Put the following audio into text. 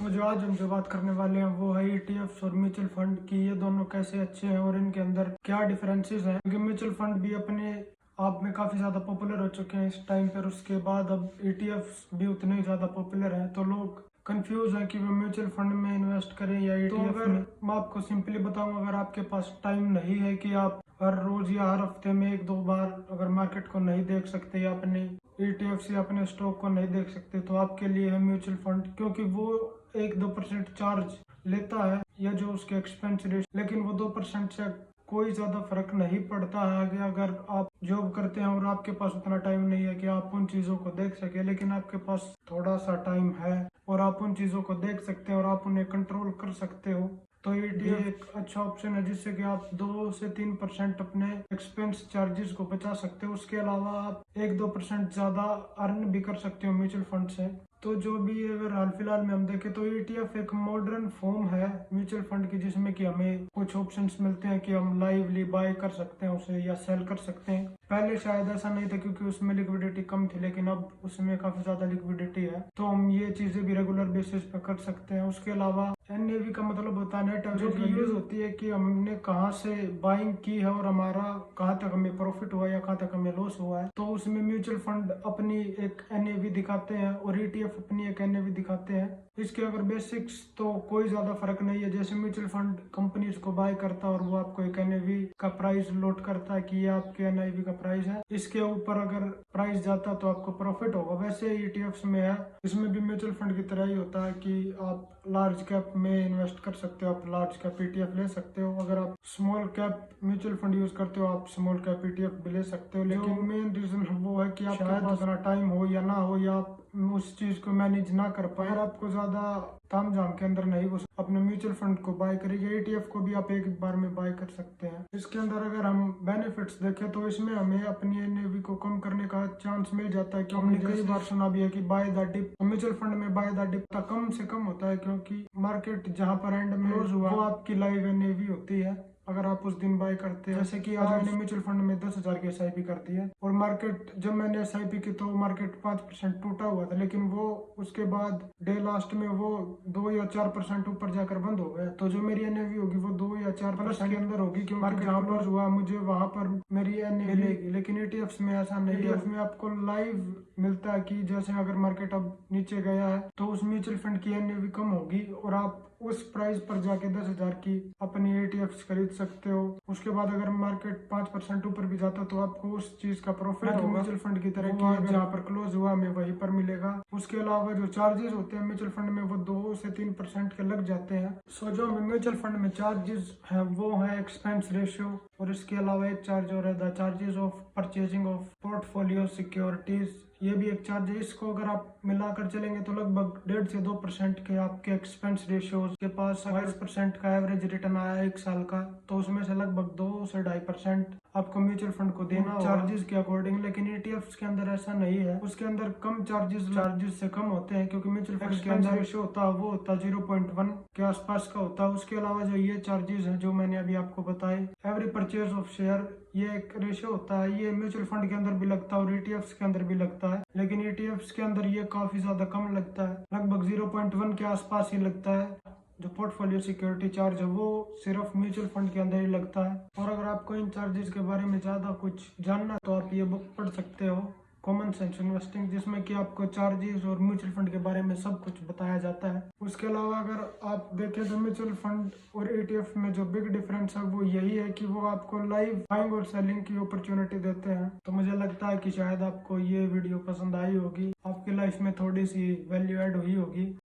तो जो आज हम जो बात करने वाले हैं वो है ईटीएफ्स और म्यूचुअल फंड की, ये दोनों कैसे अच्छे हैं और इनके अंदर क्या डिफरेंसेस हैं। क्योंकि म्यूचुअल फंड भी अपने आप में काफ़ी ज़्यादा पॉपुलर हो चुके हैं इस टाइम पर, उसके बाद अब ईटीएफ्स भी उतने ही ज़्यादा पॉपुलर हैं, तो लोग कंफ्यूज हैं कि वो म्यूचुअल फंड में इन्वेस्ट करें या ईटीएफ में। मैं आपको सिंपली बताऊं, अगर आपके पास टाइम नहीं है कि आप हर रोज या हर हफ्ते में एक दो बार अगर मार्केट को नहीं देख सकते या अपने ईटीएफ या अपने स्टॉक को नहीं देख सकते, तो आपके लिए है म्यूचुअल फंड। क्योंकि वो 1-2% चार्ज लेता है या जो उसके एक्सपेंस रेट, लेकिन वो 2% से कोई ज्यादा फर्क नहीं पड़ता है। आगे अगर आप जॉब करते हैं और आपके पास उतना टाइम नहीं है कि आप उन चीजों को देख सके, लेकिन आपके पास थोड़ा सा टाइम है और आप उन चीजों को देख सकते हैं और आप उन्हें कंट्रोल कर सकते हो, तो ये एक अच्छा ऑप्शन है जिससे कि आप 2 से 3% अपने एक्सपेंस चार्जेस को बचा सकते हो। उसके अलावा आप 1-2% ज्यादा अर्न भी कर सकते हो म्यूचुअल फंड से। तो जो भी अगर हाल फिलहाल में हम देखें तो ईटीएफ एक मॉडर्न फॉर्म है म्यूचुअल फंड की, जिसमें कि हमें कुछ ऑप्शंस मिलते हैं कि हम लाइवली बाय कर सकते हैं उसे या सेल कर सकते हैं। पहले शायद ऐसा नहीं था क्योंकि उसमें लिक्विडिटी कम थी, लेकिन अब उसमें काफी ज्यादा लिक्विडिटी है, तो हम ये चीजें भी रेगुलर बेसिस पे कर सकते हैं। उसके अलावा एनएवी का मतलब होता है नेट एवरेज वैल्यू, यूज होती है कि हमने कहाँ से बाइंग की है और हमारा कहाँ तक हमें प्रॉफिट हुआ या कहाँ तक हमें लॉस हुआ है। तो उसमें म्यूचुअल फंड अपनी एक एनएवी दिखाते हैं और ईटीएफ अपनी एक एनएवी दिखाते हैं। इसके अगर बेसिक्स तो कोई ज्यादा फर्क नहीं है। जैसे म्यूचुअल फंड कंपनीज को बाय करता है और वो आपको एक एनएवी का प्राइस लोड करता है कि ये आपके एनएवी का प्राइस है, इसके ऊपर अगर प्राइस जाता तो आपको प्रॉफिट होगा। वैसे ईटीएफ्स में है, इसमें भी म्यूचुअल फंड की तरह ही होता है कि आप लार्ज कैप में इन्वेस्ट कर सकते हो, आप लार्ज कैप ईटीएफ ले सकते हो। अगर आप small cap mutual fund use करते हो, आप स्मॉल कैप ईटीएफ भी ले सकते हो। लेकिन मेन रीजन वो है कि आपके पास इतना टाइम हो या ना हो, या आप उस चीज को मैनेज ना कर पाए। अगर आपको ज्यादा ताम झाम के अंदर नहीं हो अपने म्यूचुअल फंड को बाय करिए, ईटीएफ को भी आप एक बार में बाय कर सकते हैं। इसके अंदर अगर हम बेनिफिट्स देखें तो इसमें हमें अपनी एनएवी को कम करने का चांस मिल जाता है, क्योंकि हमने कई बार सुना भी है कि buy the dip. Mutual fund में बाय द डिप कम से कम होता है, क्योंकि मार्केट जहां पर एंड में क्लोज हुआ वो आपकी लाइव एनएवी होती है अगर आप उस दिन बाय करते हैं। जैसे कि आज मैंने म्यूचुअल फंड में 10,000 की एसआईपी कर दी है और मार्केट जब मैंने एसआईपी की तो मार्केट 5% टूटा हुआ था, लेकिन वो उसके बाद डे लास्ट में वो 2 या 4% ऊपर जाकर बंद हो गया। तो जो मेरी एनएवी होगी वो 2 या 4% के अंदर होगी, क्योंकि मार्केट जहाँ पर हुआ मुझे वहां पर मेरी एनएवी मिलेगी। लेकिन ईटीएफ्स में ऐसा नहीं है, उसमें आपको लाइव मिलता है कि जैसे अगर मार्केट अब नीचे गया है तो उस म्यूचुअल फंड की एनएवी कम होगी और आप उस प्राइस पर जाके 10,000 की अपनी ईटीएफ्स खरीद सकते हो। उसके बाद अगर मार्केट 5% ऊपर भी जाता तो आपको उस चीज का प्रॉफिट होगा। म्यूचुअल फंड की तरह की जहाँ पर क्लोज हुआ हमें वहीं पर मिलेगा। उसके अलावा जो चार्जेस होते हैं म्यूचुअल फंड में वो 2 से 3% के लग जाते हैं। सो जो म्यूचुअल फंड में चार्जेस है वो है एक्सपेंस रेशियो, और इसके अलावा एक चार्ज और है the charges of purchasing of portfolio securities, ये भी एक चार्ज है। इसको अगर आप मिलाकर चलेंगे तो लगभग 1.5 से 2% के आपके एक्सपेंस रेशियो के पास 22% का एवरेज रिटर्न आया 1 साल का, तो उसमें से लगभग 2 से 2.5% आपको म्यूचुअल फंड को देना होगा चार्जेस के अकॉर्डिंग। लेकिन ईटीएफ्स के अंदर ऐसा नहीं है, उसके अंदर कम चार्जेस से कम होते हैं, क्योंकि म्यूचुअल फंड के अंदर रेशियो होता है वो होता है 0.1 के आसपास का होता है। उसके अलावा जो ये चार्जेस है जो मैंने अभी आपको बताए, एवरी परचेज ऑफ शेयर, ये एक रेशियो होता है, ये म्यूचुअल फंड के अंदर भी लगता है और ईटीएफ्स के अंदर भी लगता है। लेकिन ईटीएफ्स के अंदर ये काफी ज्यादा कम लगता है, लगभग 0.1 के आसपास ही लगता है। जो पोर्टफोलियो सिक्योरिटी चार्ज है वो सिर्फ म्यूचुअल फंड के अंदर ही लगता है। और अगर आपको इन चार्जेस के बारे में ज्यादा कुछ जानना तो आप ये बुक पढ़ सकते हो, कॉमन सेंस इन्वेस्टिंग, जिसमें कि आपको चार्जेस और म्यूचुअल फंड के बारे में सब कुछ बताया जाता है। उसके अलावा अगर आप देखें तो म्यूचुअल फंड और ईटीएफ में जो बिग डिफरेंस है वो यही है कि वो आपको लाइव बाइंग और सेलिंग की अपॉर्चुनिटी देते हैं। तो मुझे लगता है कि शायद आपको ये वीडियो पसंद आई होगी, आपकी लाइफ में थोड़ी सी वैल्यू ऐड हुई होगी।